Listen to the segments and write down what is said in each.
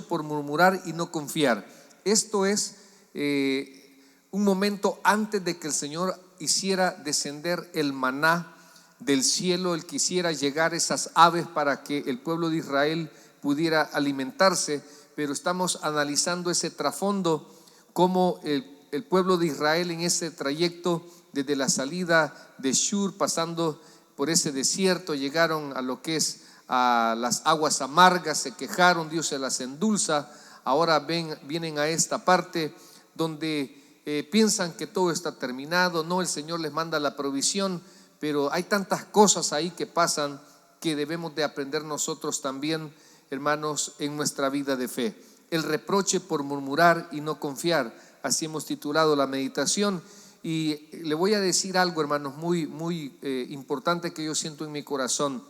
por murmurar y no confiar. Esto es un momento antes de que el Señor hiciera descender el maná del cielo. Él quisiera llegar esas aves para que el pueblo de Israel pudiera alimentarse, pero estamos analizando ese trasfondo, cómo el pueblo de Israel en ese trayecto desde la salida de Shur, pasando por ese desierto, llegaron a lo que es a las aguas amargas, se quejaron, Dios se las endulza. Ahora vienen a esta parte donde piensan que todo está terminado. No, el Señor les manda la provisión, pero hay tantas cosas ahí que pasan que debemos de aprender nosotros también, hermanos, en nuestra vida de fe. El reproche por murmurar y no confiar, así hemos titulado la meditación. Y le voy a decir algo, hermanos, muy importante que yo siento en mi corazón.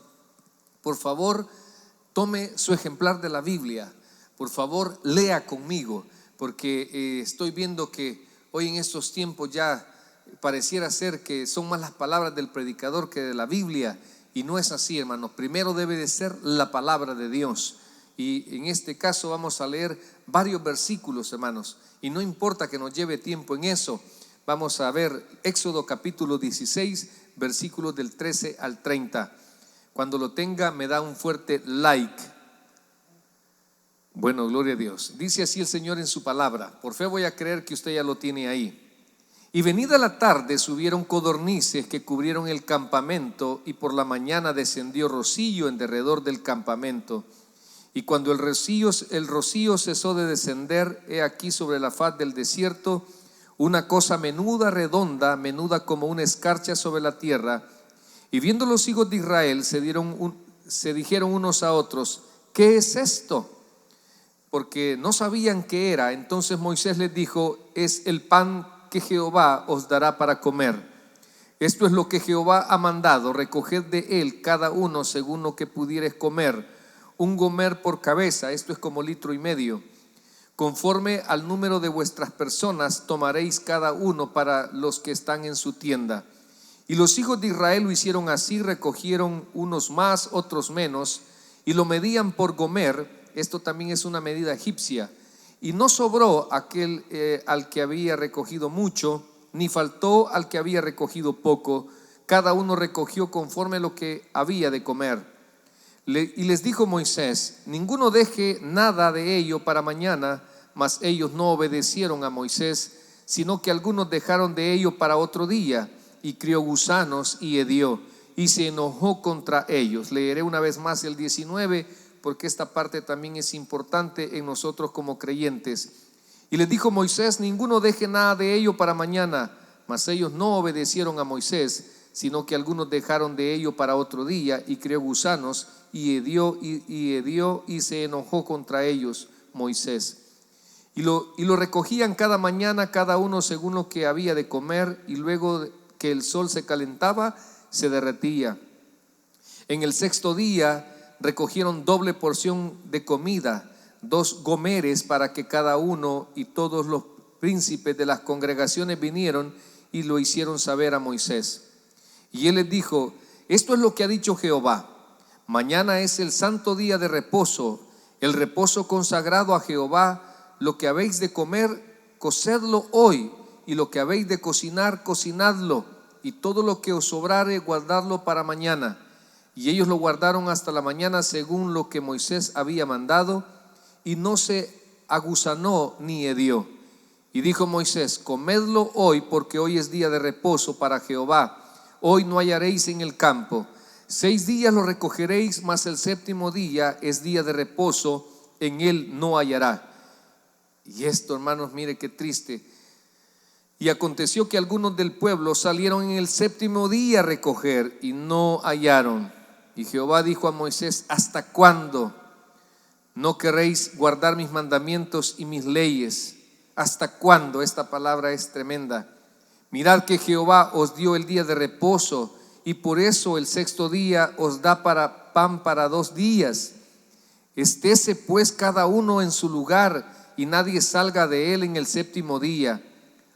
Por favor, tome su ejemplar de la Biblia. Por favor, lea conmigo, porque estoy viendo que hoy en estos tiempos ya pareciera ser que son más las palabras del predicador que de la Biblia, y no es así, hermanos. Primero debe de ser la palabra de Dios, y en este caso vamos a leer varios versículos, hermanos, y no importa que nos lleve tiempo en eso. Vamos a ver Éxodo capítulo 16, versículos del 13 al 30. Cuando lo tenga, me da un fuerte like. Bueno, gloria a Dios. Dice así el Señor en su palabra. Por fe voy a creer que usted ya lo tiene ahí. Y venida la tarde subieron codornices que cubrieron el campamento, y por la mañana descendió rocío en derredor del campamento. Y cuando el rocío cesó de descender, he aquí sobre la faz del desierto una cosa menuda, redonda, menuda como una escarcha sobre la tierra. Y viendo los hijos de Israel, se dijeron unos a otros: ¿qué es esto? Porque no sabían qué era. Entonces Moisés les dijo: es el pan que Jehová os dará para comer. Esto es lo que Jehová ha mandado: recoged de él cada uno según lo que pudiereis comer, un gomer por cabeza, esto es como 1,5 litros. Conforme al número de vuestras personas tomaréis cada uno para los que están en su tienda. Y los hijos de Israel lo hicieron así, recogieron unos más, otros menos, y lo medían por gomer. Esto también es una medida egipcia. Y no sobró aquel al que había recogido mucho, ni faltó al que había recogido poco. Cada uno recogió conforme lo que había de comer. Y les dijo Moisés: ninguno deje nada de ello para mañana. Mas ellos no obedecieron a Moisés, sino que algunos dejaron de ello para otro día. Y crió gusanos y hedió, y se enojó contra ellos. Leeré una vez más el 19, porque esta parte también es importante en nosotros como creyentes. Y les dijo Moisés: ninguno deje nada de ello para mañana. Mas ellos no obedecieron a Moisés, sino que algunos dejaron de ello para otro día. Y crió gusanos y hedió, y se enojó contra ellos Moisés. Y lo recogían cada mañana, cada uno según lo que había de comer, y luego que el sol se calentaba, se derretía. En el 6º día recogieron doble porción de comida, 2 gomeres, para que cada uno, y todos los príncipes de las congregaciones vinieron y lo hicieron saber a Moisés. Y él les dijo: esto es lo que ha dicho Jehová: mañana es el santo día de reposo, el reposo consagrado a Jehová. Lo que habéis de comer, cocedlo hoy, y lo que habéis de cocinar, cocinadlo, y todo lo que os sobrare, guardadlo para mañana. Y ellos lo guardaron hasta la mañana según lo que Moisés había mandado, y no se agusanó ni hedió. Y dijo Moisés: comedlo hoy, porque hoy es día de reposo para Jehová. Hoy no hallaréis en el campo. 6 días lo recogeréis, mas el 7º día es día de reposo, en él no hallará. Y esto, hermanos, mire qué triste. Y aconteció que algunos del pueblo salieron en el 7º día a recoger, y no hallaron. Y Jehová dijo a Moisés: ¿hasta cuándo no queréis guardar mis mandamientos y mis leyes? ¿Hasta cuándo? Esta palabra es tremenda. Mirad que Jehová os dio el día de reposo, y por eso el 6º día os da para pan para 2 días. Estése pues cada uno en su lugar, y nadie salga de él en el 7º día.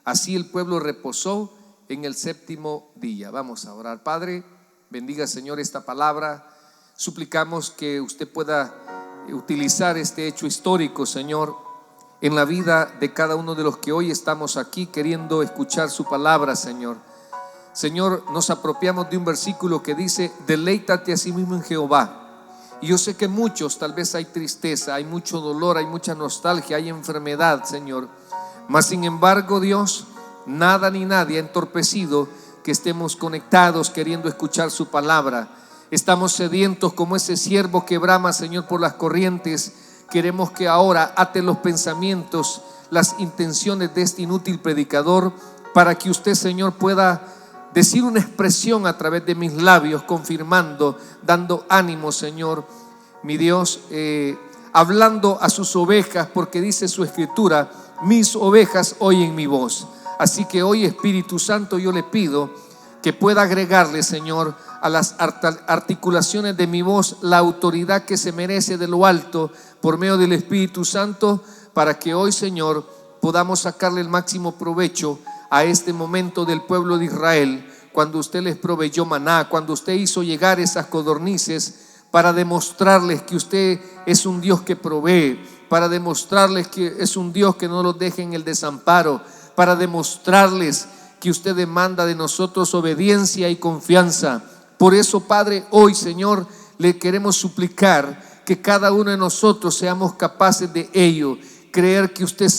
Así el pueblo reposó en el 7º día. Vamos a orar. Padre, bendiga, Señor, esta palabra. Suplicamos que usted pueda utilizar este hecho histórico, Señor, en la vida de cada uno de los que hoy estamos aquí queriendo escuchar su palabra, Señor. Señor, nos apropiamos de un versículo que dice: deleítate a sí mismo en Jehová. Y yo sé que muchos, tal vez hay tristeza, hay mucho dolor, hay mucha nostalgia, hay enfermedad, Señor. Mas sin embargo, Dios, nada ni nadie ha entorpecido que estemos conectados queriendo escuchar su palabra. Estamos sedientos como ese siervo que brama, Señor, por las corrientes. Queremos que ahora ate los pensamientos, las intenciones de este inútil predicador, para que usted, Señor, pueda decir una expresión a través de mis labios, confirmando, dando ánimo, Señor, mi Dios, hablando a sus ovejas, porque dice su escritura: mis ovejas oyen mi voz. Así que hoy, Espíritu Santo, yo le pido que pueda agregarle, Señor, a las articulaciones de mi voz la autoridad que se merece de lo alto por medio del Espíritu Santo, para que hoy, Señor, podamos sacarle el máximo provecho a este momento del pueblo de Israel, cuando usted les proveyó maná, cuando usted hizo llegar esas codornices, para demostrarles que usted es un Dios que provee, para demostrarles que es un Dios que no los deje en el desamparo, para demostrarles que usted demanda de nosotros obediencia y confianza. Por eso, Padre, hoy, Señor, le queremos suplicar que cada uno de nosotros seamos capaces de ello, creer que usted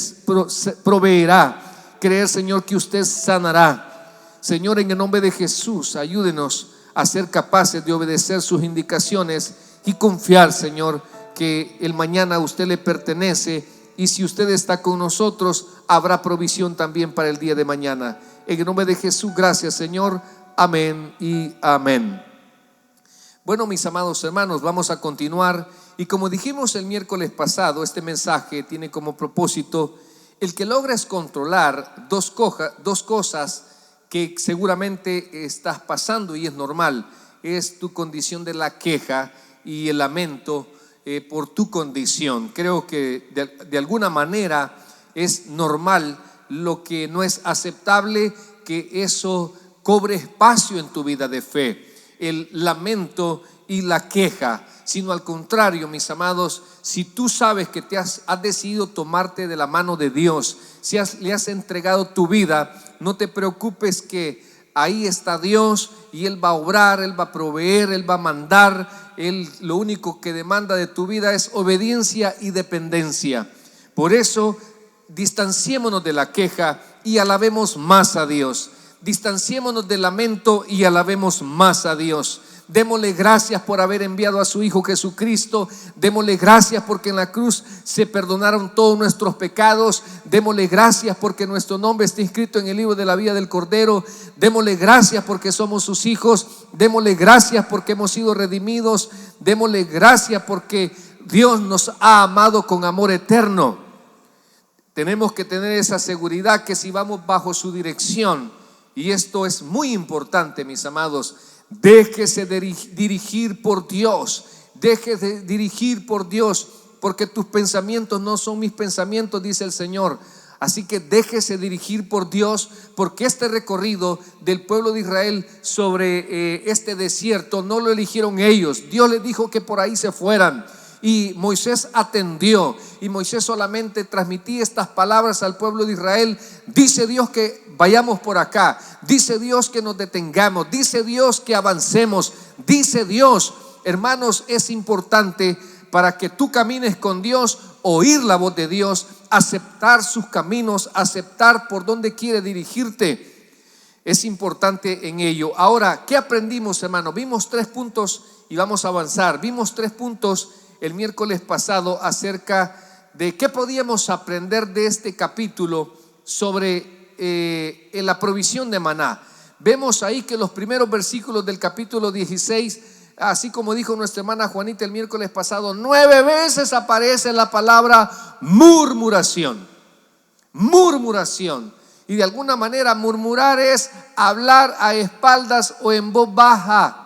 proveerá, creer, Señor, que usted sanará. Señor, en el nombre de Jesús, ayúdenos a ser capaces de obedecer sus indicaciones y confiar, Señor, que el mañana a usted le pertenece, y si usted está con nosotros, habrá provisión también para el día de mañana. En el nombre de Jesús, gracias, Señor. Amén y amén. Bueno, mis amados hermanos, vamos a continuar, y como dijimos el miércoles pasado, este mensaje tiene como propósito el que logres controlar dos cosas que seguramente estás pasando, y es normal. Es tu condición de la queja y el lamento por tu condición. Creo que de alguna manera es normal. Lo que no es aceptable, que eso cobre espacio en tu vida de fe, el lamento y la queja. Sino al contrario, mis amados, si tú sabes que has decidido tomarte de la mano de Dios, si le has entregado tu vida, no te preocupes, que ahí está Dios, y Él va a obrar, Él va a proveer, Él va a mandar. Él lo único que demanda de tu vida es obediencia y dependencia. Por eso, distanciémonos de la queja y alabemos más a Dios. Distanciémonos del lamento y alabemos más a Dios. Démosle gracias por haber enviado a su Hijo Jesucristo. Démosle gracias porque en la cruz se perdonaron todos nuestros pecados. Démosle gracias porque nuestro nombre está inscrito en el libro de la vida del Cordero. Démosle gracias porque somos sus hijos. Démosle gracias porque hemos sido redimidos. Démosle gracias porque Dios nos ha amado con amor eterno. Tenemos que tener esa seguridad que si vamos bajo su dirección, y esto es muy importante, mis amados, déjese dirigir por Dios. Déjese dirigir por Dios, porque tus pensamientos no son mis pensamientos, dice el Señor. Así que déjese dirigir por Dios, porque este recorrido del pueblo de Israel sobre este desierto no lo eligieron ellos. Dios les dijo que por ahí se fueran, y Moisés atendió, y Moisés solamente transmitía estas palabras al pueblo de Israel: dice Dios que vayamos por acá, dice Dios que nos detengamos, dice Dios que avancemos, dice Dios. Hermanos, es importante para que tú camines con Dios, oír la voz de Dios, aceptar sus caminos, aceptar por dónde quiere dirigirte. Es importante en ello. Ahora, ¿qué aprendimos, hermano? Vimos 3 puntos y vamos a avanzar. Vimos 3 puntos el miércoles pasado acerca de qué podíamos aprender de este capítulo sobre la provisión de maná. Vemos ahí que los primeros versículos del capítulo 16, así como dijo nuestra hermana Juanita el miércoles pasado, 9 veces aparece la palabra murmuración. Murmuración. Y de alguna manera murmurar es hablar a espaldas o en voz baja,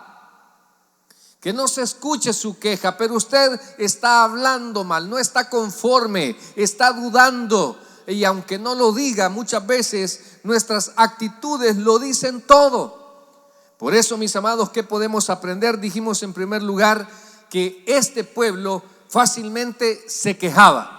que no se escuche su queja, pero usted está hablando mal, no está conforme, está dudando. Y aunque no lo diga, muchas veces nuestras actitudes lo dicen todo. Por eso, mis amados, ¿qué podemos aprender? Dijimos en primer lugar que este pueblo fácilmente se quejaba.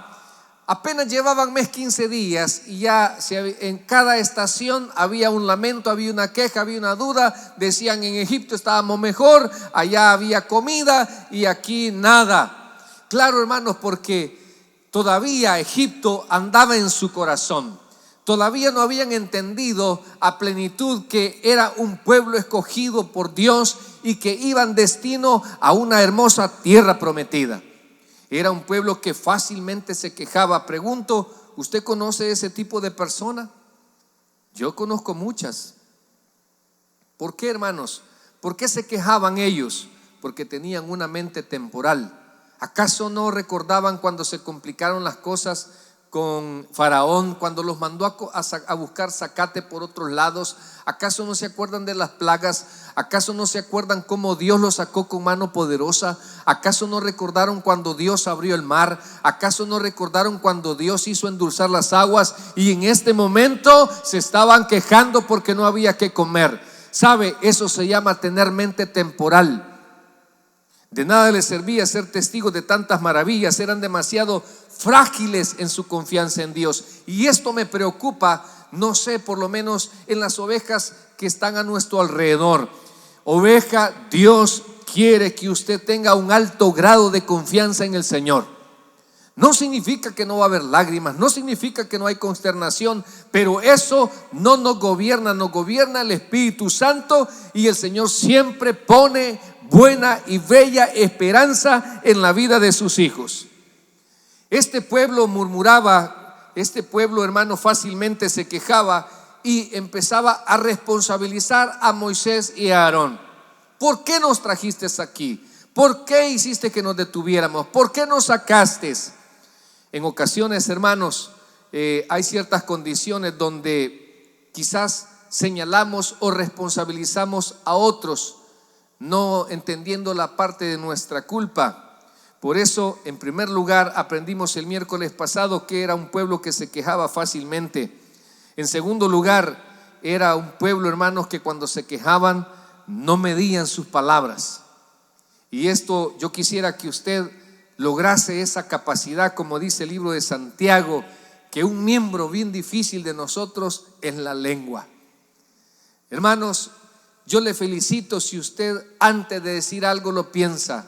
Apenas llevaban mes 15 días y ya en cada estación había un lamento, había una queja, había una duda. Decían: en Egipto estábamos mejor, allá había comida y aquí nada. Claro, hermanos, porque todavía Egipto andaba en su corazón. Todavía no habían entendido a plenitud que era un pueblo escogido por Dios y que iban destino a una hermosa tierra prometida. Era un pueblo que fácilmente se quejaba. Pregunto, ¿usted conoce ese tipo de persona? Yo conozco muchas. ¿Por qué, hermanos? ¿Por qué se quejaban ellos? Porque tenían una mente temporal. ¿Acaso no recordaban cuando se complicaron las cosas con Faraón, cuando los mandó a buscar zacate por otros lados? ¿Acaso no se acuerdan de las plagas? ¿Acaso no se acuerdan cómo Dios los sacó con mano poderosa? ¿Acaso no recordaron cuando Dios abrió el mar? ¿Acaso no recordaron cuando Dios hizo endulzar las aguas? Y en este momento se estaban quejando porque no había que comer. ¿Sabe? Eso se llama tener mente temporal. De nada les servía ser testigos de tantas maravillas. Eran demasiado frágiles en su confianza en Dios. Y esto me preocupa, no sé, por lo menos en las ovejas que están a nuestro alrededor. Oveja, Dios quiere que usted tenga un alto grado de confianza en el Señor. No significa que no va a haber lágrimas, no significa que no hay consternación, pero eso no nos gobierna el Espíritu Santo, y el Señor siempre pone buena y bella esperanza en la vida de sus hijos. Este pueblo murmuraba, este pueblo, hermano, fácilmente se quejaba y empezaba a responsabilizar a Moisés y a Aarón. ¿Por qué nos trajiste aquí? ¿Por qué hiciste que nos detuviéramos? ¿Por qué nos sacaste? En ocasiones, hermanos, hay ciertas condiciones donde quizás señalamos o responsabilizamos a otros, no entendiendo la parte de nuestra culpa. Por eso, en primer lugar, aprendimos el miércoles pasado que era un pueblo que se quejaba fácilmente. En segundo lugar, era un pueblo, hermanos, que cuando se quejaban no medían sus palabras. Y esto yo quisiera que usted lograse esa capacidad, como dice el libro de Santiago, que un miembro bien difícil de nosotros es la lengua. Hermanos, yo le felicito si usted antes de decir algo lo piensa.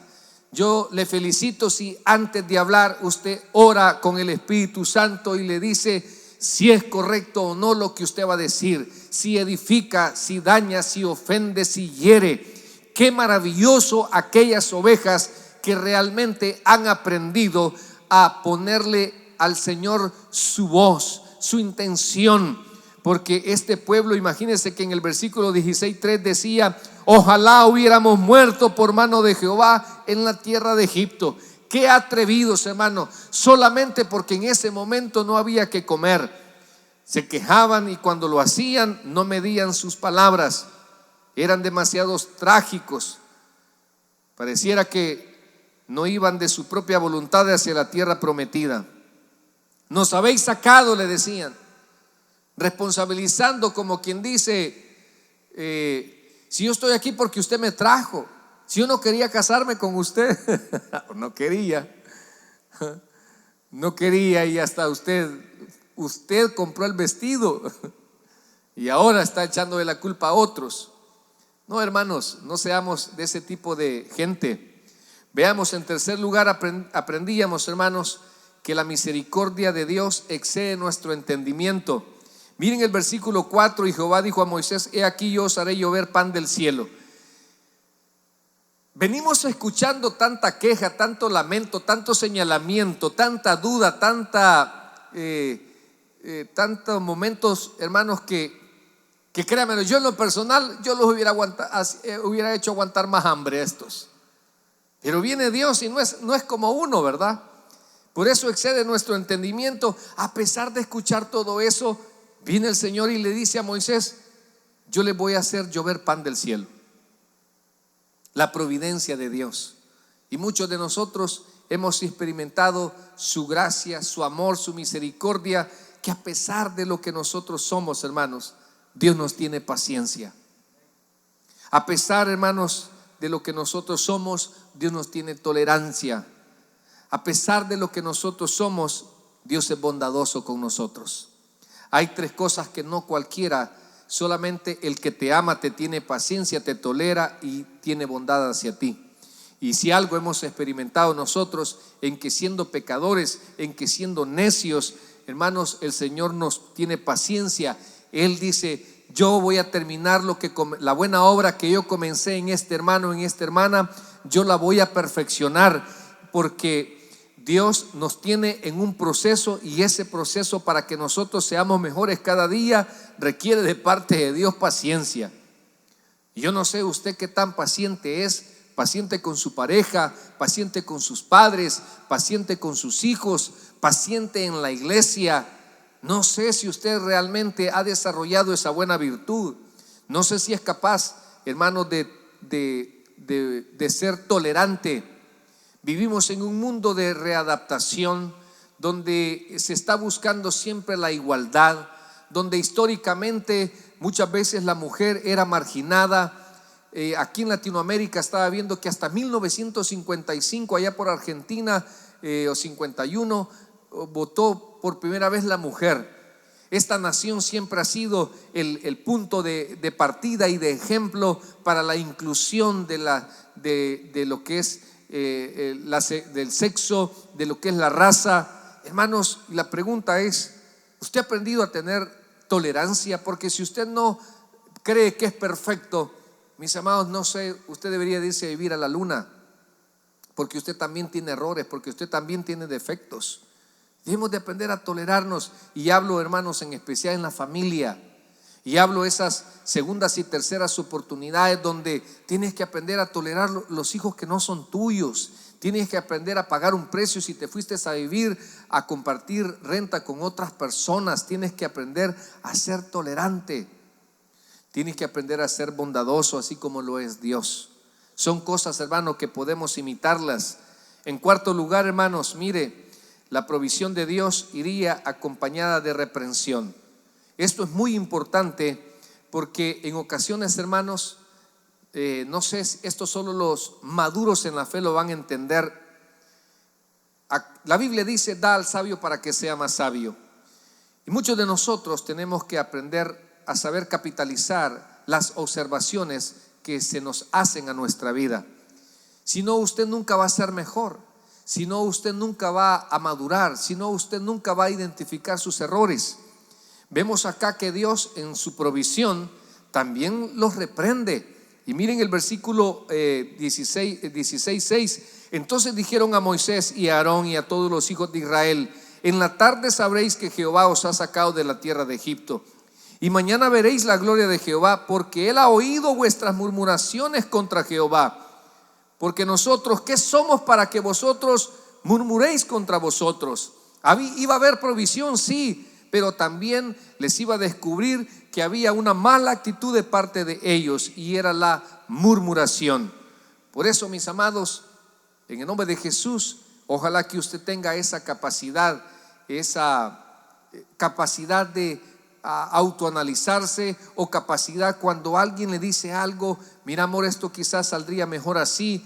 Yo le felicito si antes de hablar usted ora con el Espíritu Santo y le dice si es correcto o no lo que usted va a decir, si edifica, si daña, si ofende, si hiere. Qué maravilloso aquellas ovejas que realmente han aprendido a ponerle al Señor su voz, su intención. Porque este pueblo, imagínense que en el versículo 16:3 decía: ojalá hubiéramos muerto por mano de Jehová en la tierra de Egipto. Qué atrevidos, hermano, solamente porque en ese momento no había que comer. Se quejaban y cuando lo hacían no medían sus palabras. Eran demasiados trágicos. Pareciera que no iban de su propia voluntad hacia la tierra prometida. Nos habéis sacado, le decían, responsabilizando como quien dice: si yo estoy aquí porque usted me trajo, si yo no quería casarme con usted, no quería y hasta usted compró el vestido y ahora está echándole la culpa a otros. No, hermanos, no seamos de ese tipo de gente. Veamos, en tercer lugar, aprendíamos, hermanos, que la misericordia de Dios excede nuestro entendimiento. Miren el versículo 4: y Jehová dijo a Moisés: he aquí yo os haré llover pan del cielo. Venimos escuchando tanta queja, tanto lamento, tanto señalamiento, tanta duda, tantos momentos, hermanos, que créanme, yo en lo personal, yo los hubiera hecho aguantar más hambre a estos. Pero viene Dios y no es como uno, ¿verdad? Por eso excede nuestro entendimiento. A pesar de escuchar todo eso, viene el Señor y le dice a Moisés: yo le voy a hacer llover pan del cielo. La providencia de Dios. Y muchos de nosotros hemos experimentado su gracia, su amor, su misericordia, que a pesar de lo que nosotros somos, hermanos, Dios nos tiene paciencia. A pesar, hermanos, de lo que nosotros somos, Dios nos tiene tolerancia. A pesar de lo que nosotros somos, Dios es bondadoso con nosotros. Hay tres cosas que no cualquiera, solamente el que te ama te tiene paciencia, te tolera y tiene bondad hacia ti. Y si algo hemos experimentado nosotros, en que siendo pecadores, en que siendo necios, hermanos, el Señor nos tiene paciencia. Él dice: yo voy a terminar la buena obra que yo comencé en este hermano, en esta hermana, yo la voy a perfeccionar, porque Dios nos tiene en un proceso, y ese proceso, para que nosotros seamos mejores cada día, requiere de parte de Dios paciencia. Yo no sé usted qué tan paciente es, paciente con su pareja, paciente con sus padres, paciente con sus hijos, paciente en la iglesia. No sé si usted realmente ha desarrollado esa buena virtud. No sé si es capaz, hermano, de ser tolerante. Vivimos en un mundo de readaptación, donde se está buscando siempre la igualdad, donde históricamente muchas veces la mujer era marginada. Aquí en Latinoamérica estaba viendo que hasta 1955, allá por Argentina, o 51, votó por primera vez la mujer. Esta nación siempre ha sido el punto de partida y de ejemplo para la inclusión de lo que es del sexo, de lo que es la raza. Hermanos, la pregunta es: ¿usted ha aprendido a tener tolerancia? Porque si usted no cree que es perfecto, mis amados, no sé, usted debería irse a vivir a la luna, porque usted también tiene errores, porque usted también tiene defectos. Debemos de aprender a tolerarnos. Y hablo, hermanos, en especial en la familia. Y hablo esas segundas y terceras oportunidades donde tienes que aprender a tolerar los hijos que no son tuyos. Tienes que aprender a pagar un precio si te fuiste a vivir, a compartir renta con otras personas. Tienes que aprender a ser tolerante. Tienes que aprender a ser bondadoso, así como lo es Dios. Son cosas, hermano, que podemos imitarlas. En cuarto lugar, hermanos, mire, la provisión de Dios iría acompañada de reprensión. Esto es muy importante, porque en ocasiones, hermanos, no sé, esto solo los maduros en la fe lo van a entender. La Biblia dice: da al sabio para que sea más sabio. Y muchos de nosotros tenemos que aprender a saber capitalizar las observaciones que se nos hacen a nuestra vida. Si no, usted nunca va a ser mejor. Si no, usted nunca va a madurar. Si no, usted nunca va a identificar sus errores. Vemos acá que Dios, en su provisión, también los reprende. Y miren el versículo 16:6. Entonces dijeron a Moisés y a Aarón y a todos los hijos de Israel: en la tarde sabréis que Jehová os ha sacado de la tierra de Egipto, y mañana veréis la gloria de Jehová, porque él ha oído vuestras murmuraciones contra Jehová. Porque nosotros, ¿qué somos para que vosotros murmuréis contra vosotros? Iba a haber provisión, sí, pero también les iba a descubrir que había una mala actitud de parte de ellos, y era la murmuración. Por eso, mis amados, en el nombre de Jesús, ojalá que usted tenga esa capacidad de autoanalizarse, o capacidad cuando alguien le dice algo: mira, amor, esto quizás saldría mejor así.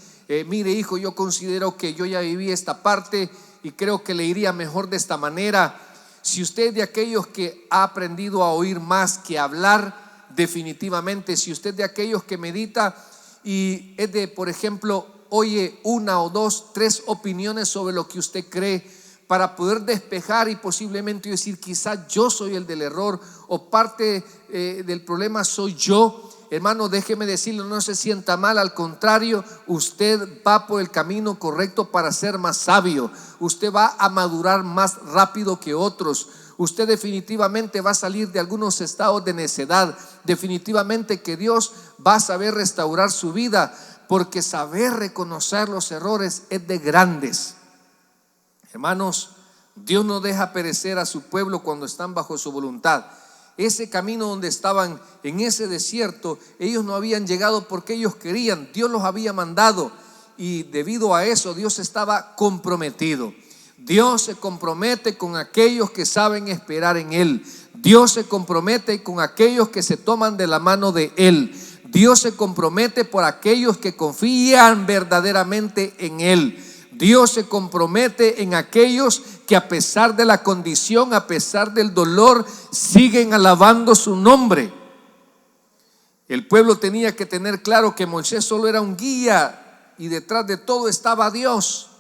Mire, hijo, yo considero que yo ya viví esta parte y creo que le iría mejor de esta manera. Si usted es de aquellos que ha aprendido a oír más que hablar, definitivamente. Si usted es de aquellos que medita y es de, por ejemplo, oye una o dos, tres opiniones sobre lo que usted cree, para poder despejar y posiblemente decir: quizás yo soy el del error, o parte del problema soy yo. Hermano, déjeme decirle, no se sienta mal, al contrario, usted va por el camino correcto para ser más sabio. Usted va a madurar más rápido que otros. Usted definitivamente va a salir de algunos estados de necedad. Definitivamente que Dios va a saber restaurar su vida, porque saber reconocer los errores es de grandes. Hermanos, Dios no deja perecer a su pueblo cuando están bajo su voluntad. Ese camino donde estaban en ese desierto, ellos no habían llegado porque ellos querían, Dios los había mandado, y debido a eso Dios estaba comprometido. Dios se compromete con aquellos que saben esperar en Él. Dios se compromete con aquellos que se toman de la mano de Él. Dios se compromete por aquellos que confían verdaderamente en Él. Dios se compromete en aquellos que a pesar de la condición, a pesar del dolor, siguen alabando su nombre. El pueblo tenía que tener claro que Moisés solo era un guía y detrás de todo estaba Dios.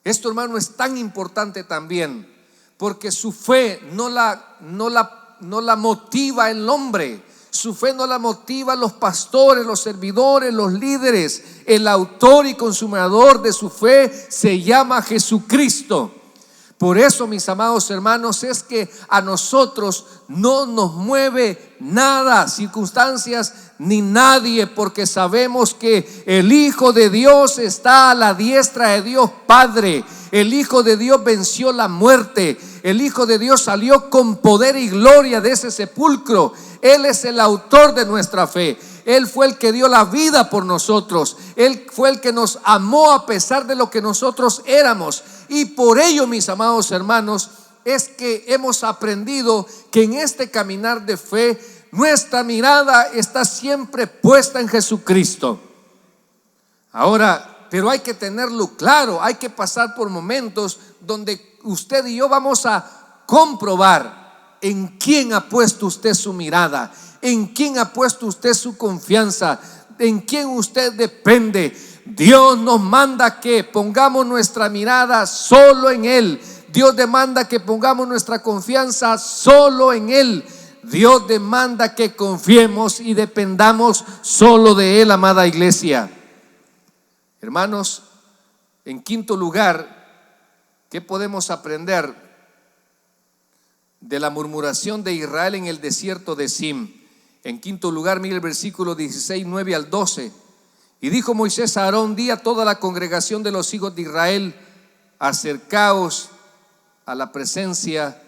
Esto, hermano, es tan importante también, porque su fe no la motiva el hombre. Su fe no la motiva los pastores, los servidores, los líderes. El autor y consumador de su fe se llama Jesucristo. Por eso, mis amados hermanos, es que a nosotros no nos mueve nada, circunstancias ni nadie, porque sabemos que el Hijo de Dios está a la diestra de Dios Padre. El Hijo de Dios venció la muerte. El Hijo de Dios salió con poder y gloria de ese sepulcro. Él es el autor de nuestra fe. Él fue el que dio la vida por nosotros. Él fue el que nos amó a pesar de lo que nosotros éramos. Y por ello, mis amados hermanos, es que hemos aprendido que en este caminar de fe nuestra mirada está siempre puesta en Jesucristo. Ahora, pero hay que tenerlo claro, hay que pasar por momentos donde usted y yo vamos a comprobar en quién ha puesto usted su mirada, en quién ha puesto usted su confianza, en quién usted depende. Dios nos manda que pongamos nuestra mirada solo en Él. Dios demanda que pongamos nuestra confianza solo en Él. Dios demanda que confiemos y dependamos solo de Él, amada iglesia. Hermanos, en quinto lugar, ¿qué podemos aprender de la murmuración de Israel en el desierto de Zin? En quinto lugar, mire el versículo 16, 9 al 12. Y dijo Moisés a Aarón: di a toda la congregación de los hijos de Israel: acercaos a la presencia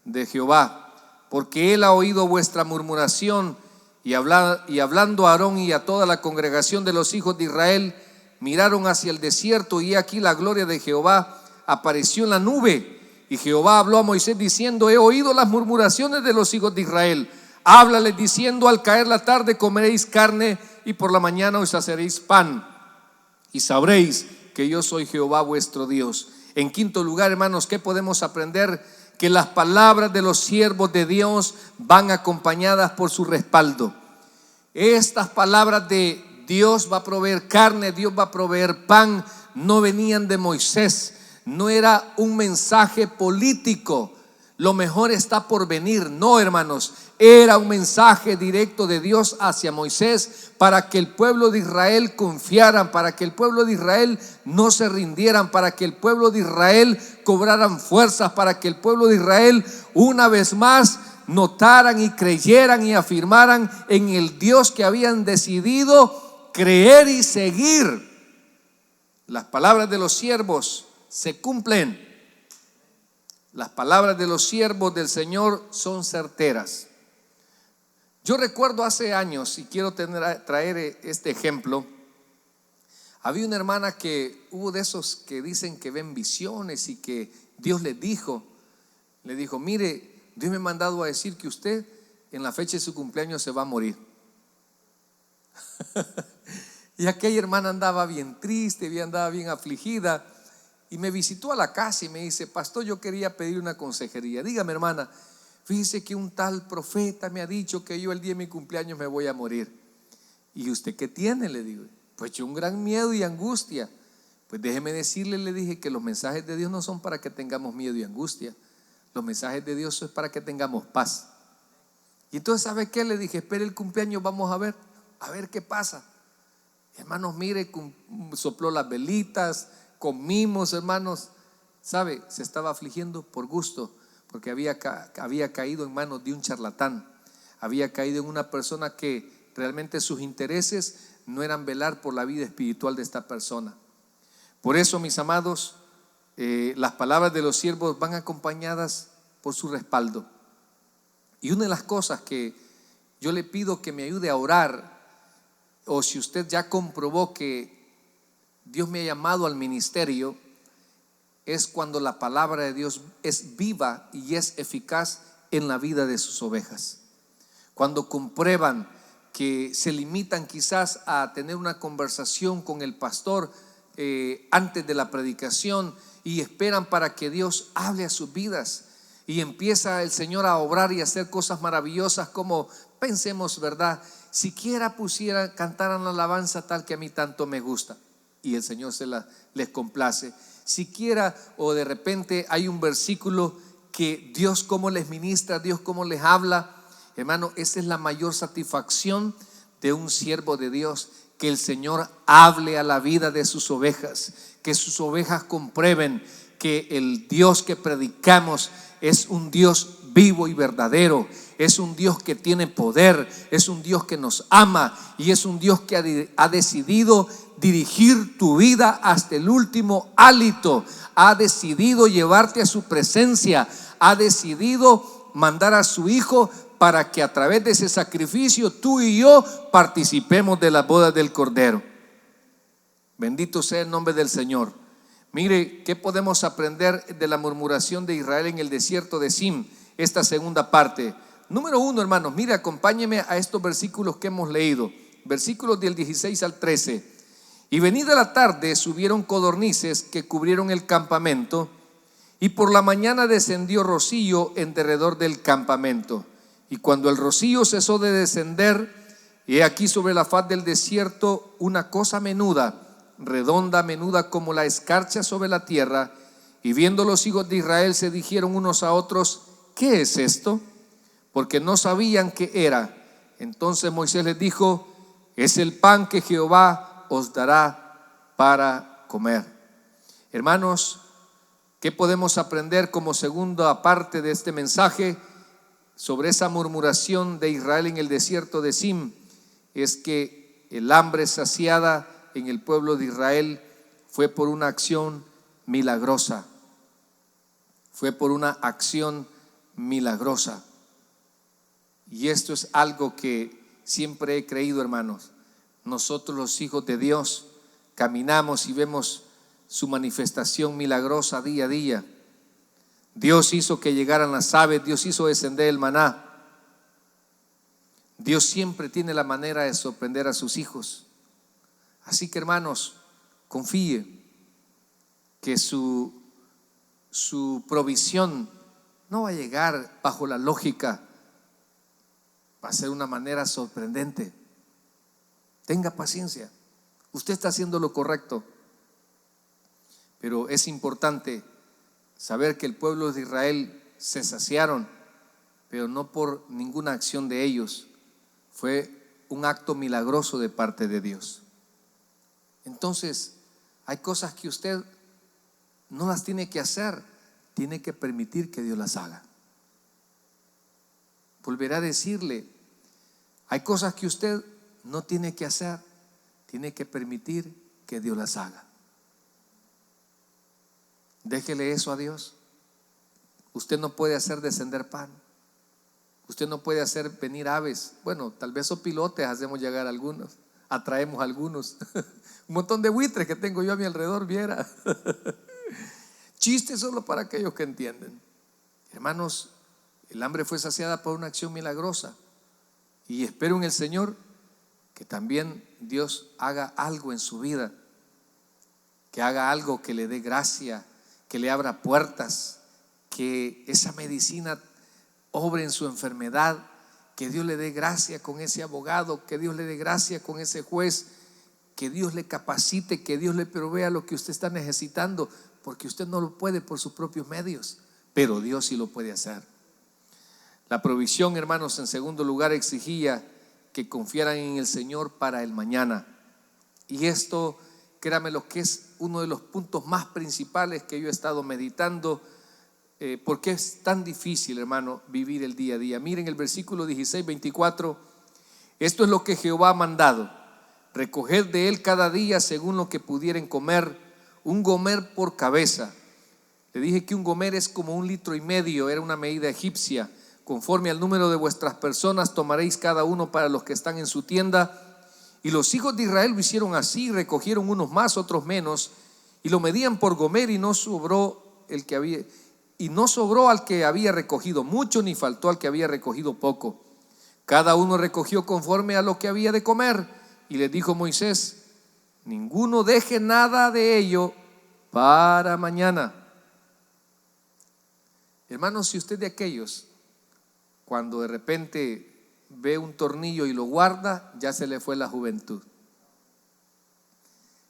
de Jehová, porque él ha oído vuestra murmuración. Y hablando a Aarón y a toda la congregación de los hijos de Israel, miraron hacia el desierto, y aquí la gloria de Jehová apareció en la nube. Y Jehová habló a Moisés diciendo: he oído las murmuraciones de los hijos de Israel. Háblales diciendo: al caer la tarde comeréis carne, y por la mañana os haceréis pan, y sabréis que yo soy Jehová vuestro Dios. En quinto lugar, hermanos, ¿qué podemos aprender? Que las palabras de los siervos de Dios van acompañadas por su respaldo. Estas palabras de Dios va a proveer carne, Dios va a proveer pan, no venían de Moisés. No era un mensaje político: lo mejor está por venir. No, hermanos, era un mensaje directo de Dios hacia Moisés para que el pueblo de Israel confiaran, para que el pueblo de Israel no se rindieran, para que el pueblo de Israel cobraran fuerzas, para que el pueblo de Israel una vez más notaran y creyeran y afirmaran en el Dios que habían decidido creer y seguir. Las palabras de los siervos se cumplen. Las palabras de los siervos del Señor son certeras. Yo recuerdo hace años, y quiero traer este ejemplo. Había una hermana que hubo de esos que dicen que ven visiones y que Dios le dijo, mire, Dios me ha mandado a decir que usted en la fecha de su cumpleaños se va a morir. Y aquella hermana andaba bien triste, andaba bien afligida, y me visitó a la casa y me dice: pastor, yo quería pedir una consejería. Dígame, hermana, fíjese que un tal profeta me ha dicho que yo el día de mi cumpleaños me voy a morir. ¿Y usted qué tiene?, le digo. Pues yo un gran miedo y angustia. Pues déjeme decirle, le dije, que los mensajes de Dios no son para que tengamos miedo y angustia. Los mensajes de Dios son para que tengamos paz. Y entonces, ¿sabe qué? Le dije: espere el cumpleaños, vamos a ver qué pasa. Hermanos, mire, sopló las velitas, comimos, hermanos. ¿Sabe? Se estaba afligiendo por gusto, porque había caído en manos de un charlatán. Había caído en una persona que realmente sus intereses no eran velar por la vida espiritual de esta persona. Por eso, mis amados, las palabras de los siervos van acompañadas por su respaldo. Y una de las cosas que yo le pido que me ayude a orar, o si usted ya comprobó que Dios me ha llamado al ministerio, es cuando la palabra de Dios es viva y es eficaz en la vida de sus ovejas. Cuando comprueban que se limitan quizás a tener una conversación con el pastor, antes de la predicación y esperan para que Dios hable a sus vidas. Y empieza el Señor a obrar y a hacer cosas maravillosas, como pensemos, ¿verdad? Siquiera cantaran la alabanza tal que a mí tanto me gusta, y el Señor les complace. Siquiera, o de repente hay un versículo que Dios cómo les ministra, Dios cómo les habla. Hermano, esa es la mayor satisfacción de un siervo de Dios, que el Señor hable a la vida de sus ovejas, que sus ovejas comprueben que el Dios que predicamos es un Dios vivo y verdadero, es un Dios que tiene poder, es un Dios que nos ama y es un Dios que ha decidido dirigir tu vida hasta el último hálito, ha decidido llevarte a su presencia, ha decidido mandar a su Hijo para que a través de ese sacrificio tú y yo participemos de las bodas del Cordero. Bendito sea el nombre del Señor. Mire, ¿qué podemos aprender de la murmuración de Israel en el desierto de Zin? Esta segunda parte. Número 1, hermanos, mire, acompáñeme a estos versículos que hemos leído. Versículos del 16 al 13. Y venida la tarde subieron codornices que cubrieron el campamento, y por la mañana descendió rocío en derredor del campamento. Y cuando el rocío cesó de descender, he aquí sobre la faz del desierto una cosa menuda, redonda, menuda como la escarcha sobre la tierra. Y viendo los hijos de Israel se dijeron unos a otros: ¿qué es esto? Porque no sabían qué era. Entonces Moisés les dijo: es el pan que Jehová os dará para comer. Hermanos, ¿qué podemos aprender como segunda parte de este mensaje sobre esa murmuración de Israel en el desierto de Zin? Es que el hambre saciada en el pueblo de Israel fue por una acción milagrosa. Fue por una acción milagrosa. Y esto es algo que siempre he creído, hermanos. Nosotros, los hijos de Dios, caminamos y vemos su manifestación milagrosa día a día. Dios hizo que llegaran las aves, Dios hizo descender el maná. Dios siempre tiene la manera de sorprender a sus hijos. Así que, hermanos, confíe que su provisión no va a llegar bajo la lógica, va a ser una manera sorprendente. Tenga paciencia, usted está haciendo lo correcto. Pero es importante saber que el pueblo de Israel se saciaron, pero no por ninguna acción de ellos. Fue un acto milagroso de parte de Dios. Entonces, hay cosas que usted no las tiene que hacer, tiene que permitir que Dios las haga. Volveré a decirle, hay cosas que usted no tiene que hacer, tiene que permitir que Dios las haga. Déjele eso a Dios. Usted no puede hacer descender pan. Usted no puede hacer venir aves. Bueno, tal vez opilotes hacemos llegar algunos, atraemos algunos. Un montón de buitres que tengo yo a mi alrededor, viera. Chiste solo para aquellos que entienden. Hermanos, el hambre fue saciada por una acción milagrosa. Y espero en el Señor que también Dios haga algo en su vida, que haga algo que le dé gracia, que le abra puertas, que esa medicina obre en su enfermedad, que Dios le dé gracia con ese abogado, que Dios le dé gracia con ese juez, que Dios le capacite, que Dios le provea lo que usted está necesitando, porque usted no lo puede por sus propios medios, pero Dios sí lo puede hacer. La provisión, hermanos, en segundo lugar, exigía que confiaran en el Señor para el mañana. Y esto, créame, lo que es uno de los puntos más principales que yo he estado meditando, porque es tan difícil, hermano, vivir el día a día. Miren el versículo 16, 24. Esto es lo que Jehová ha mandado: recoged de él cada día según lo que pudieren comer, un gomer por cabeza. Le dije que un gomer es como 1,5 litros, era una medida egipcia. Conforme al número de vuestras personas tomaréis cada uno para los que están en su tienda. Y los hijos de Israel lo hicieron así, recogieron unos más, otros menos, y lo medían por gomer, y no sobró al que había recogido mucho, ni faltó al que había recogido poco. Cada uno recogió conforme a lo que había de comer. Y les dijo Moisés: ninguno deje nada de ello para mañana. Hermanos, si usted de aquellos, cuando de repente ve un tornillo y lo guarda, ya se le fue la juventud.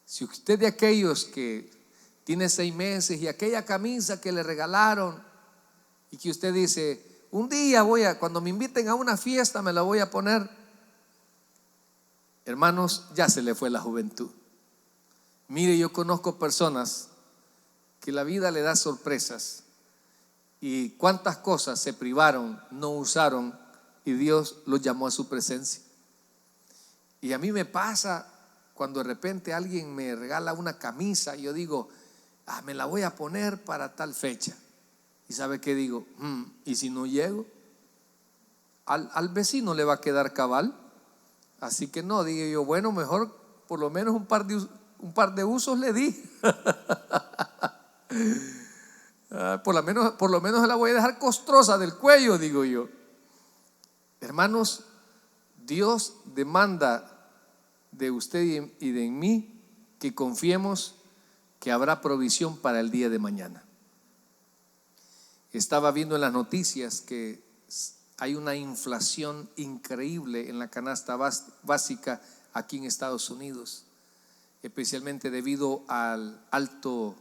Si usted de aquellos que tiene 6 meses y aquella camisa que le regalaron y que usted dice, un día cuando me inviten a una fiesta me la voy a poner, hermanos, ya se le fue la juventud. Mire, yo conozco personas que la vida le da sorpresas y cuántas cosas se privaron, no usaron y Dios los llamó a su presencia. Y a mí me pasa cuando de repente alguien me regala una camisa y yo digo, me la voy a poner para tal fecha. ¿Y sabe qué digo? ¿Y si no llego? Al vecino le va a quedar cabal. Así que no, digo yo, bueno, mejor por lo menos un par de usos le di. Por lo menos se la voy a dejar costrosa del cuello, digo yo. Hermanos, Dios demanda de usted y de mí que confiemos que habrá provisión para el día de mañana. Estaba viendo en las noticias que hay una inflación increíble en la canasta básica aquí en Estados Unidos, especialmente debido al alto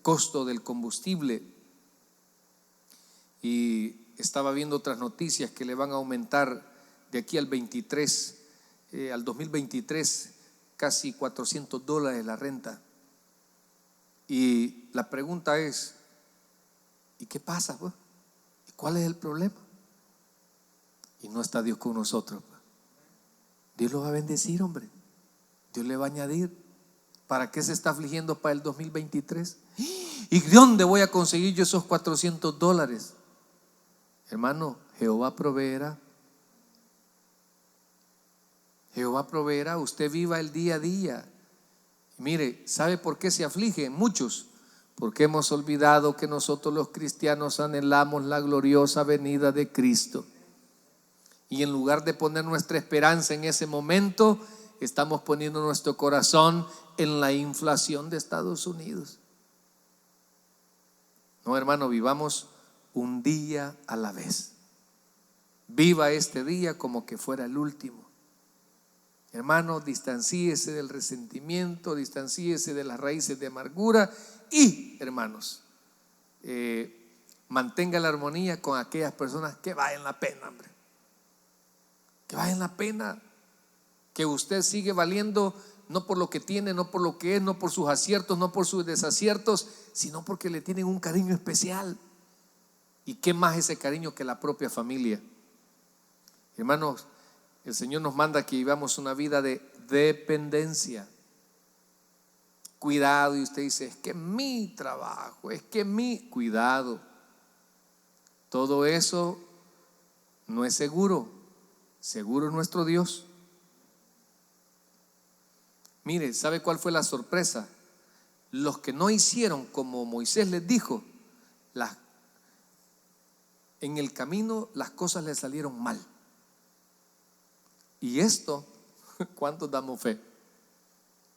costo del combustible. Y estaba viendo otras noticias que le van a aumentar de aquí al 2023 casi $400 la renta. Y la pregunta es, ¿y qué pasa, pues? ¿Y cuál es el problema? Y no está Dios con nosotros, pues. Dios lo va a bendecir, hombre. Dios le va a añadir. ¿Para qué se está afligiendo para el 2023? ¿Y de dónde voy a conseguir yo esos $400? Hermano, Jehová proveerá. Jehová proveerá. Usted viva el día a día. Mire, ¿sabe por qué se afligen muchos? Porque hemos olvidado que nosotros los cristianos anhelamos la gloriosa venida de Cristo. Y en lugar de poner nuestra esperanza en ese momento, estamos poniendo nuestro corazón en la inflación de Estados Unidos. No, hermano, vivamos un día a la vez. Viva este día como que fuera el último. Hermano, distancíese del resentimiento, distancíese de las raíces de amargura y, hermanos, mantenga la armonía con aquellas personas que valen la pena, hombre. Que valen la pena. Que usted sigue valiendo no por lo que tiene, no por lo que es, no por sus aciertos, no por sus desaciertos, sino porque le tienen un cariño especial. ¿Y qué más ese cariño que la propia familia? Hermanos, el Señor nos manda que vivamos una vida de dependencia. Cuidado, y usted dice, es que mi trabajo, es que cuidado. Todo eso no es seguro. Seguro es nuestro Dios. Mire, ¿sabe cuál fue la sorpresa? Los que no hicieron como Moisés les dijo, en el camino las cosas les salieron mal. Y esto, ¿cuántos damos fe?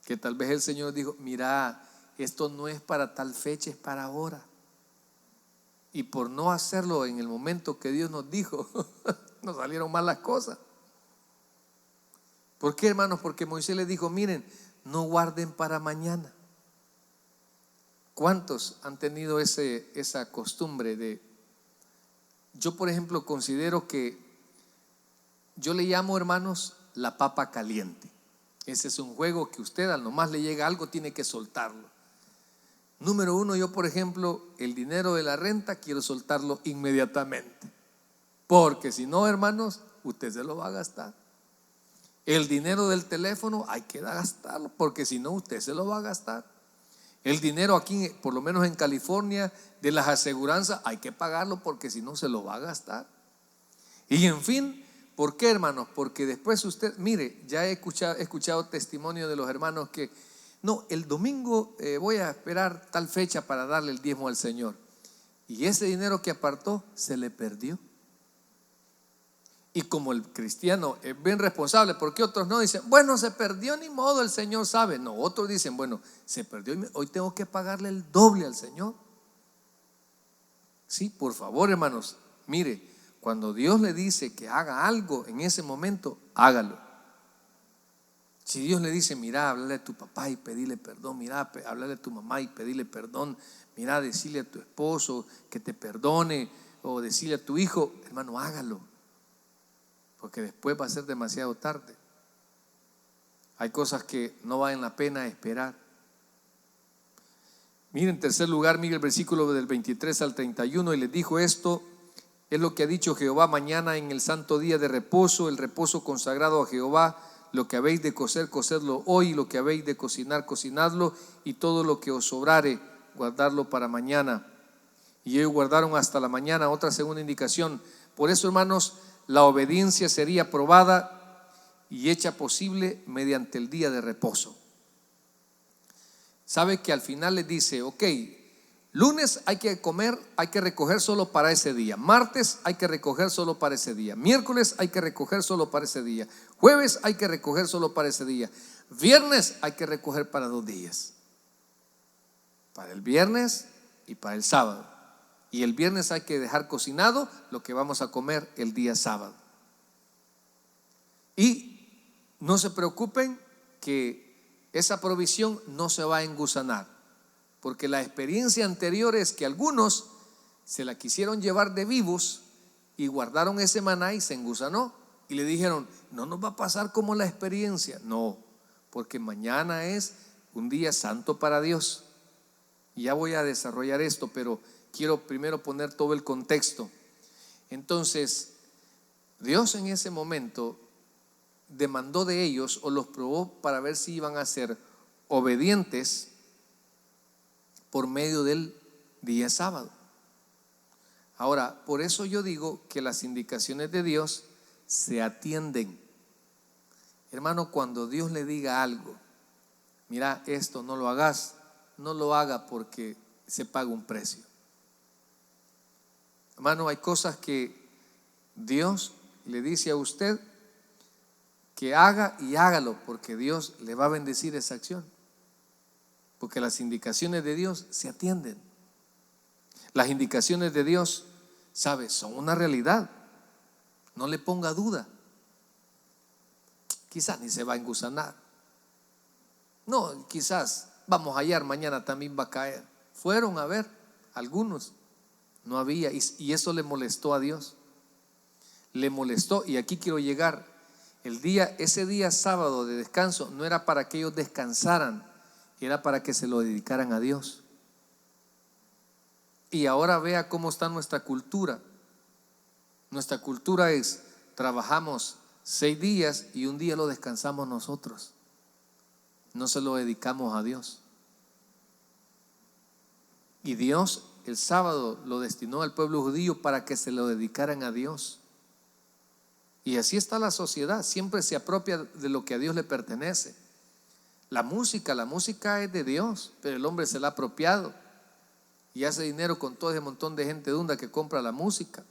Que tal vez el Señor dijo, mira, esto no es para tal fecha, es para ahora. Y por no hacerlo en el momento que Dios nos dijo, nos salieron mal las cosas. ¿Por qué, hermanos? Porque Moisés les dijo, miren, no guarden para mañana. ¿Cuántos han tenido esa costumbre de? Yo, por ejemplo, considero que yo le llamo, hermanos, la papa caliente. Ese es un juego que usted al nomás le llega algo tiene que soltarlo. Número 1, yo, por ejemplo, el dinero de la renta quiero soltarlo inmediatamente. Porque si no, hermanos, usted se lo va a gastar. El dinero del teléfono hay que gastarlo, porque si no, usted se lo va a gastar. El dinero aquí, por lo menos en California, de las aseguranzas, hay que pagarlo, porque si no, se lo va a gastar. Y en fin, ¿por qué, hermanos? Porque después usted, mire, ya he escuchado testimonio de los hermanos que, no, el domingo voy a esperar tal fecha para darle el diezmo al Señor. Y ese dinero que apartó se le perdió. Y como el cristiano es bien responsable, porque otros no dicen, bueno, se perdió, ni modo, el Señor sabe. No, otros dicen, bueno, se perdió, hoy tengo que pagarle el doble al Señor. Sí, por favor, hermanos, mire, cuando Dios le dice que haga algo en ese momento, hágalo. Si Dios le dice, mira, háblale a tu papá y pedirle perdón, mira, háblale a tu mamá y pedirle perdón, mira, decirle a tu esposo que te perdone, o decirle a tu hijo, hermano, hágalo, porque después va a ser demasiado tarde. Hay cosas que no valen la pena esperar. Miren, en tercer lugar, mire el versículo del 23 al 31, y les dijo: esto es lo que ha dicho Jehová: mañana en el santo día de reposo, el reposo consagrado a Jehová, lo que habéis de cocer, cocedlo hoy, lo que habéis de cocinar, cocinadlo, y todo lo que os sobrare, guardadlo para mañana. Y ellos guardaron hasta la mañana. Otra segunda indicación. Por eso, hermanos, la obediencia sería probada y hecha posible mediante el día de reposo. Sabe que al final les dice, ok, lunes hay que comer, hay que recoger solo para ese día. Martes hay que recoger solo para ese día. Miércoles hay que recoger solo para ese día. Jueves hay que recoger solo para ese día. Viernes hay que recoger para 2 días. Para el viernes y para el sábado. Y el viernes hay que dejar cocinado lo que vamos a comer el día sábado. Y no se preocupen que esa provisión no se va a engusanar, porque la experiencia anterior es que algunos se la quisieron llevar de vivos y guardaron ese maná y se engusanó, y le dijeron, no nos va a pasar como la experiencia. No, porque mañana es un día santo para Dios. Y ya voy a desarrollar esto, pero quiero primero poner todo el contexto. Entonces, Dios en ese momento demandó de ellos, o los probó para ver si iban a ser obedientes por medio del día sábado. Ahora, por eso yo digo que las indicaciones de Dios se atienden. Hermano, cuando Dios le diga algo, mira, esto no lo hagas, no lo haga porque se paga un precio. Hermano, hay cosas que Dios le dice a usted que haga, y hágalo, porque Dios le va a bendecir esa acción. Porque las indicaciones de Dios se atienden. Las indicaciones de Dios, ¿sabe?, son una realidad. No le ponga duda. Quizás ni se va a engusanar. No, quizás vamos a hallar, mañana también va a caer. Fueron a ver algunos, no había, y eso le molestó a Dios. Le molestó, y aquí quiero llegar. Ese día sábado de descanso no era para que ellos descansaran, era para que se lo dedicaran a Dios. Y ahora vea cómo está nuestra cultura. Nuestra cultura es, trabajamos 6 días y un día lo descansamos nosotros. No se lo dedicamos a Dios. Y Dios el sábado lo destinó al pueblo judío para que se lo dedicaran a Dios. Y así está la sociedad, siempre se apropia de lo que a Dios le pertenece. La música es de Dios, pero el hombre se la ha apropiado y hace dinero con todo ese montón de gente dunda que compra la música.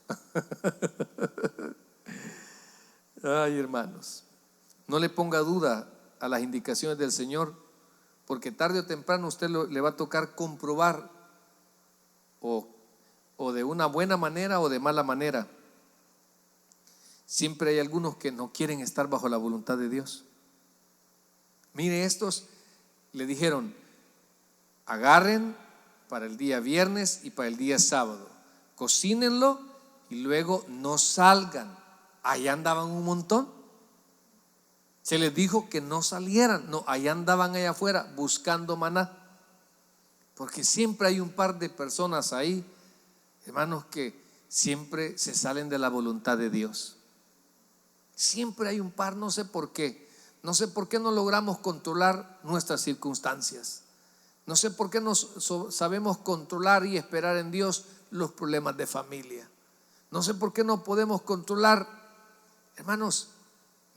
Ay, hermanos, no le ponga duda a las indicaciones del Señor, porque tarde o temprano usted le va a tocar comprobar, o de una buena manera o de mala manera. Siempre hay algunos que no quieren estar bajo la voluntad de Dios. Mire, estos le dijeron, agarren para el día viernes y para el día sábado, cocínenlo y luego no salgan. Allá andaban un montón. Se les dijo que no salieran, no, allá andaban allá afuera buscando maná. Porque siempre hay un par de personas ahí, hermanos, que siempre se salen de la voluntad de Dios. Siempre hay un par, no sé por qué. No sé por qué no logramos controlar nuestras circunstancias. No sé por qué no sabemos controlar y esperar en Dios los problemas de familia. No sé por qué no podemos controlar. Hermanos,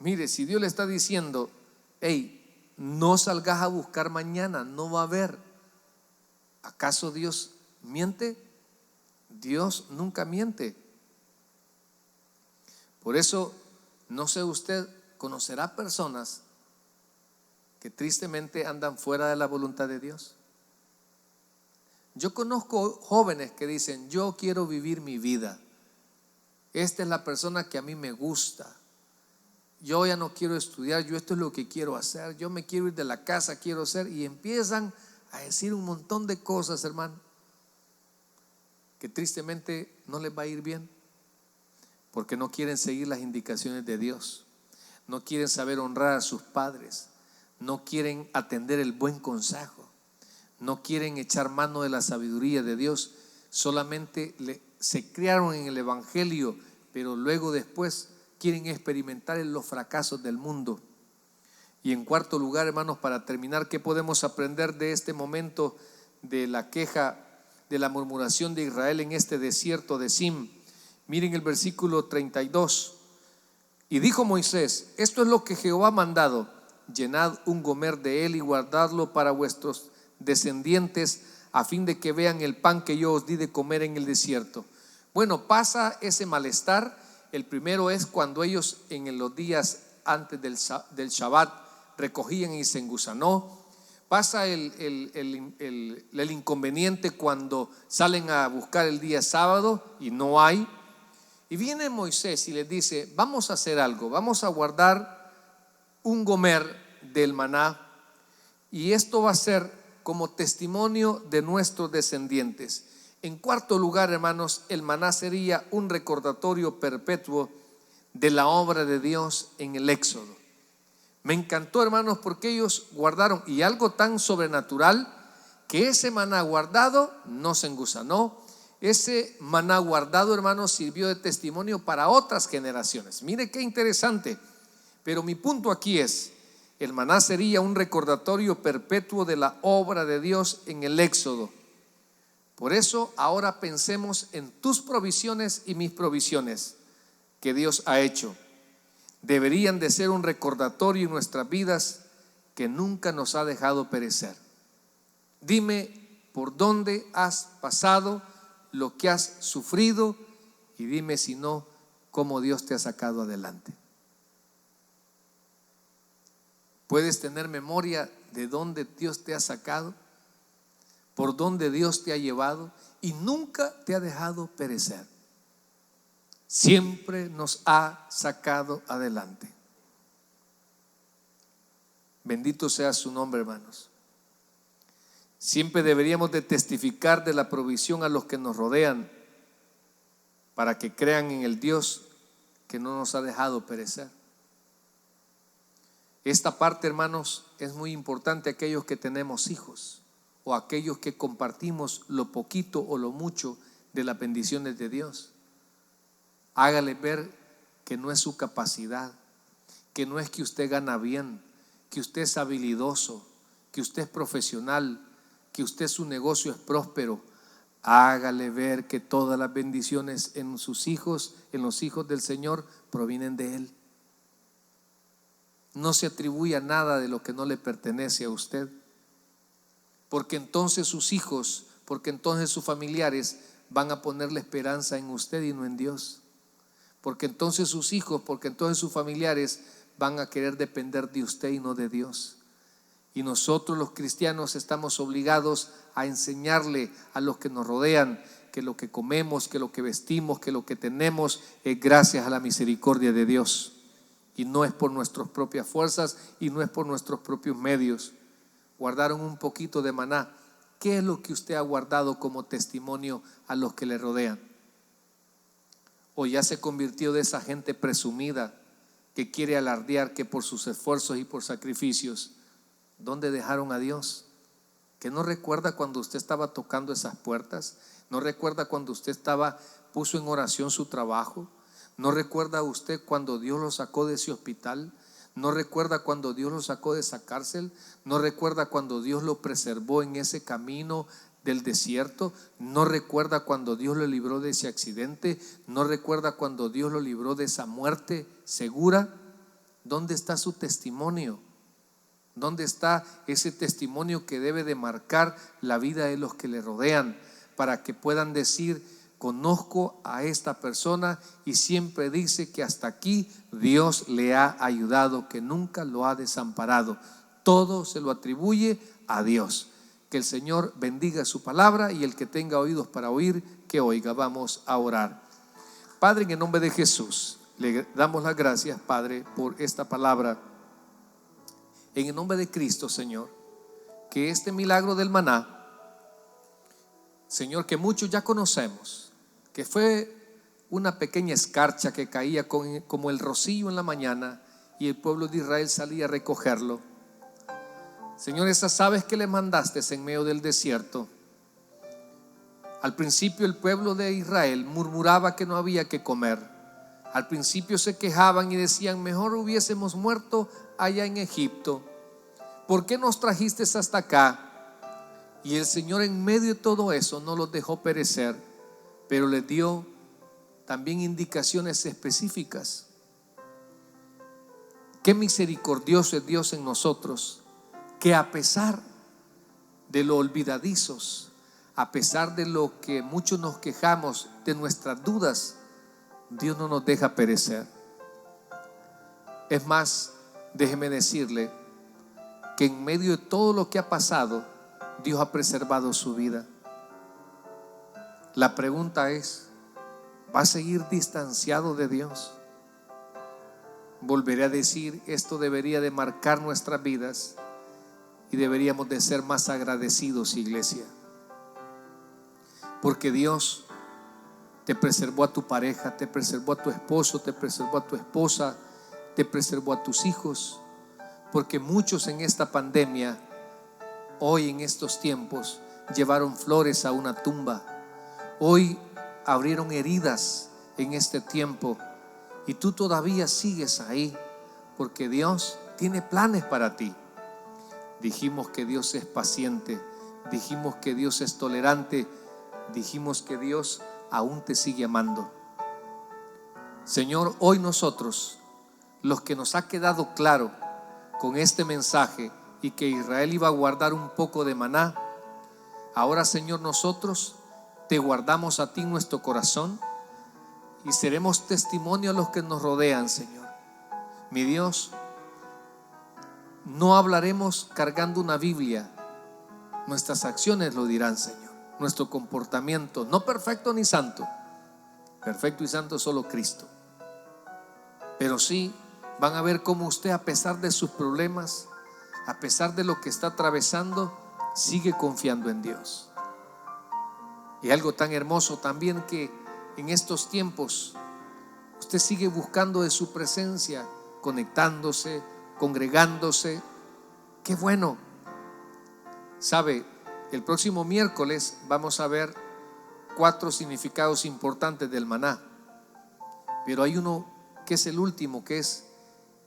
mire, si Dios le está diciendo, hey, no salgas a buscar mañana, no va a haber. ¿Acaso Dios miente? Dios nunca miente. Por eso, no sé, usted conocerá personas que tristemente andan fuera de la voluntad de Dios. Yo conozco jóvenes que dicen: yo quiero vivir mi vida, esta es la persona que a mí me gusta, yo ya no quiero estudiar, yo esto es lo que quiero hacer, yo me quiero ir de la casa, quiero ser, y empiezan a decir un montón de cosas, hermano, que tristemente no les va a ir bien, porque no quieren seguir las indicaciones de Dios, no quieren saber honrar a sus padres, no quieren atender el buen consejo, no quieren echar mano de la sabiduría de Dios, solamente se criaron en el evangelio, pero luego después quieren experimentar en los fracasos del mundo. Y en cuarto lugar, hermanos, para terminar, ¿qué podemos aprender de este momento de la queja, de la murmuración de Israel en este desierto de Zin? Miren el versículo 32. Y dijo Moisés: esto es lo que Jehová ha mandado: llenad un gomer de él y guardadlo para vuestros descendientes, a fin de que vean el pan que yo os di de comer en el desierto. Bueno, pasa ese malestar. El primero es cuando ellos en los días antes del Shabbat recogían y se engusanó. Pasa el inconveniente cuando salen a buscar el día sábado y no hay. Y viene Moisés y les dice: vamos a hacer algo, vamos a guardar un gomer del maná, y esto va a ser como testimonio de nuestros descendientes. En cuarto lugar, hermanos, el maná sería un recordatorio perpetuo de la obra de Dios en el Éxodo. Me encantó, hermanos, porque ellos guardaron, y algo tan sobrenatural, que ese maná guardado no se engusanó. Ese maná guardado, hermanos, sirvió de testimonio para otras generaciones. Mire qué interesante. Pero mi punto aquí es: el maná sería un recordatorio perpetuo de la obra de Dios en el Éxodo. Por eso ahora pensemos en tus provisiones y mis provisiones que Dios ha hecho. Deberían de ser un recordatorio en nuestras vidas que nunca nos ha dejado perecer. Dime por dónde has pasado, lo que has sufrido, y dime si no, cómo Dios te ha sacado adelante. ¿Puedes tener memoria de dónde Dios te ha sacado? ¿Por dónde Dios te ha llevado? Y nunca te ha dejado perecer. Siempre nos ha sacado adelante. Bendito sea su nombre, hermanos. Siempre deberíamos de testificar de la provisión a los que nos rodean, para que crean en el Dios que no nos ha dejado perecer. Esta parte, hermanos, es muy importante. Aquellos que tenemos hijos o aquellos que compartimos lo poquito o lo mucho de las bendiciones de Dios, hágale ver que no es su capacidad, que no es que usted gana bien, que usted es habilidoso, que usted es profesional, que usted su negocio es próspero. Hágale ver que todas las bendiciones en sus hijos, en los hijos del Señor, provienen de Él. No se atribuya nada de lo que no le pertenece a usted, porque entonces sus hijos, porque entonces sus familiares van a poner la esperanza en usted y no en Dios. Porque entonces sus hijos, porque entonces sus familiares van a querer depender de usted y no de Dios. Y nosotros los cristianos estamos obligados a enseñarle a los que nos rodean que lo que comemos, que lo que vestimos, que lo que tenemos es gracias a la misericordia de Dios. Y no es por nuestras propias fuerzas y no es por nuestros propios medios. Guardaron un poquito de maná. ¿Qué es lo que usted ha guardado como testimonio a los que le rodean? ¿O ya se convirtió de esa gente presumida que quiere alardear que por sus esfuerzos y por sacrificios? ¿Dónde dejaron a Dios? ¿Que no recuerda cuando usted estaba tocando esas puertas? ¿No recuerda cuando usted puso en oración su trabajo? ¿No recuerda usted cuando Dios lo sacó de ese hospital? ¿No recuerda cuando Dios lo sacó de esa cárcel? ¿No recuerda cuando Dios lo preservó en ese camino del desierto? ¿No recuerda cuando Dios lo libró de ese accidente? ¿No recuerda cuando Dios lo libró de esa muerte segura? ¿Dónde está su testimonio? ¿Dónde está ese testimonio que debe de marcar la vida de los que le rodean, para que puedan decir: conozco a esta persona y siempre dice que hasta aquí Dios le ha ayudado, que nunca lo ha desamparado. Todo se lo atribuye a Dios. Que el Señor bendiga su palabra, y el que tenga oídos para oír, que oiga. Vamos a orar. Padre, en el nombre de Jesús, le damos las gracias, Padre, por esta palabra. En el nombre de Cristo, Señor, que este milagro del maná, Señor, que muchos ya conocemos, que fue una pequeña escarcha que caía como el rocío en la mañana, y el pueblo de Israel salía a recogerlo. Señor, esas aves que le mandaste en medio del desierto, al principio el pueblo de Israel murmuraba que no había que comer. Al principio se quejaban y decían: mejor hubiésemos muerto allá en Egipto. ¿Por qué nos trajiste hasta acá? Y el Señor, en medio de todo eso, no los dejó perecer, pero les dio también indicaciones específicas. Qué misericordioso es Dios en nosotros, que a pesar de lo olvidadizos, a pesar de lo que muchos nos quejamos, de nuestras dudas, Dios no nos deja perecer. Es más, déjeme decirle que en medio de todo lo que ha pasado, Dios ha preservado su vida. La pregunta es: ¿va a seguir distanciado de Dios? Volveré a decir, esto debería de marcar nuestras vidas, y deberíamos de ser más agradecidos, iglesia, porque Dios te preservó a tu pareja, te preservó a tu esposo, te preservó a tu esposa, te preservó a tus hijos. Porque muchos en esta pandemia, hoy en estos tiempos, llevaron flores a una tumba. Hoy abrieron heridas en este tiempo, y tú todavía sigues ahí, porque Dios tiene planes para ti. Dijimos que Dios es paciente, dijimos que Dios es tolerante, dijimos que Dios aún te sigue amando. Señor, hoy nosotros, los que nos ha quedado claro con este mensaje, y que Israel iba a guardar un poco de maná, ahora, Señor, nosotros te guardamos a ti en nuestro corazón, y seremos testimonio a los que nos rodean, Señor. Mi Dios, no hablaremos cargando una Biblia, nuestras acciones lo dirán, Señor. Nuestro comportamiento, no perfecto ni santo, perfecto y santo solo Cristo, pero sí van a ver cómo usted, a pesar de sus problemas, a pesar de lo que está atravesando, sigue confiando en Dios. Y algo tan hermoso también, que en estos tiempos usted sigue buscando de su presencia, conectándose, congregándose. Qué bueno. Sabe, el próximo miércoles vamos a ver 4 significados importantes del maná, pero hay uno que es el último, que es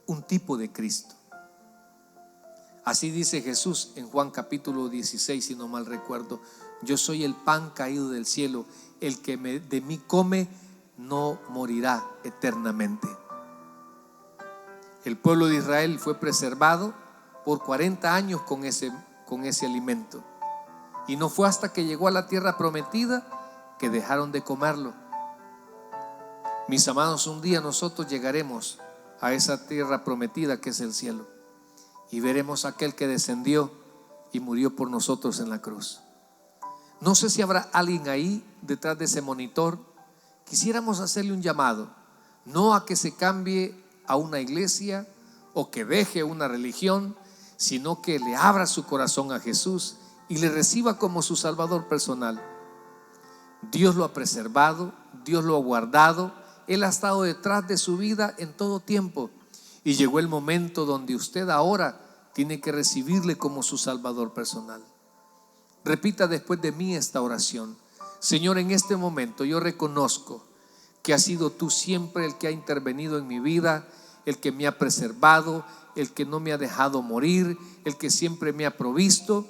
un tipo de Cristo. Así dice Jesús en Juan capítulo 16, si no mal recuerdo: yo soy el pan caído del cielo, el que de mí come no morirá eternamente. El pueblo de Israel fue preservado por 40 años con ese alimento, y no fue hasta que llegó a la tierra prometida que dejaron de comerlo. Mis amados, un día nosotros llegaremos a esa tierra prometida que es el cielo, y veremos a aquel que descendió y murió por nosotros en la cruz. No sé si habrá alguien ahí detrás de ese monitor. Quisiéramos hacerle un llamado, no a que se cambie a una iglesia o que deje una religión, sino que le abra su corazón a Jesús y le reciba como su Salvador personal. Dios lo ha preservado, Dios lo ha guardado, Él ha estado detrás de su vida en todo tiempo, y llegó el momento donde usted ahora tiene que recibirle como su Salvador personal. Repita después de mí esta oración: Señor, en este momento yo reconozco que has sido tú siempre el que ha intervenido en mi vida, el que me ha preservado, el que no me ha dejado morir, el que siempre me ha provisto.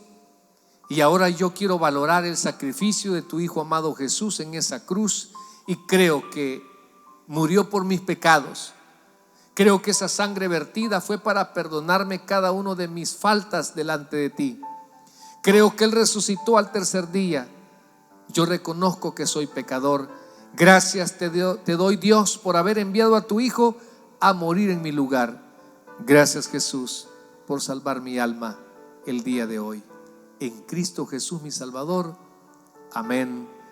Y ahora yo quiero valorar el sacrificio de tu Hijo amado Jesús en esa cruz, y creo que murió por mis pecados. Creo que esa sangre vertida fue para perdonarme cada uno de mis faltas delante de ti. Creo que Él resucitó al tercer día. Yo reconozco que soy pecador. Gracias te doy, Dios, por haber enviado a tu Hijo a morir en mi lugar. Gracias, Jesús, por salvar mi alma el día de hoy. En Cristo Jesús, mi Salvador. Amén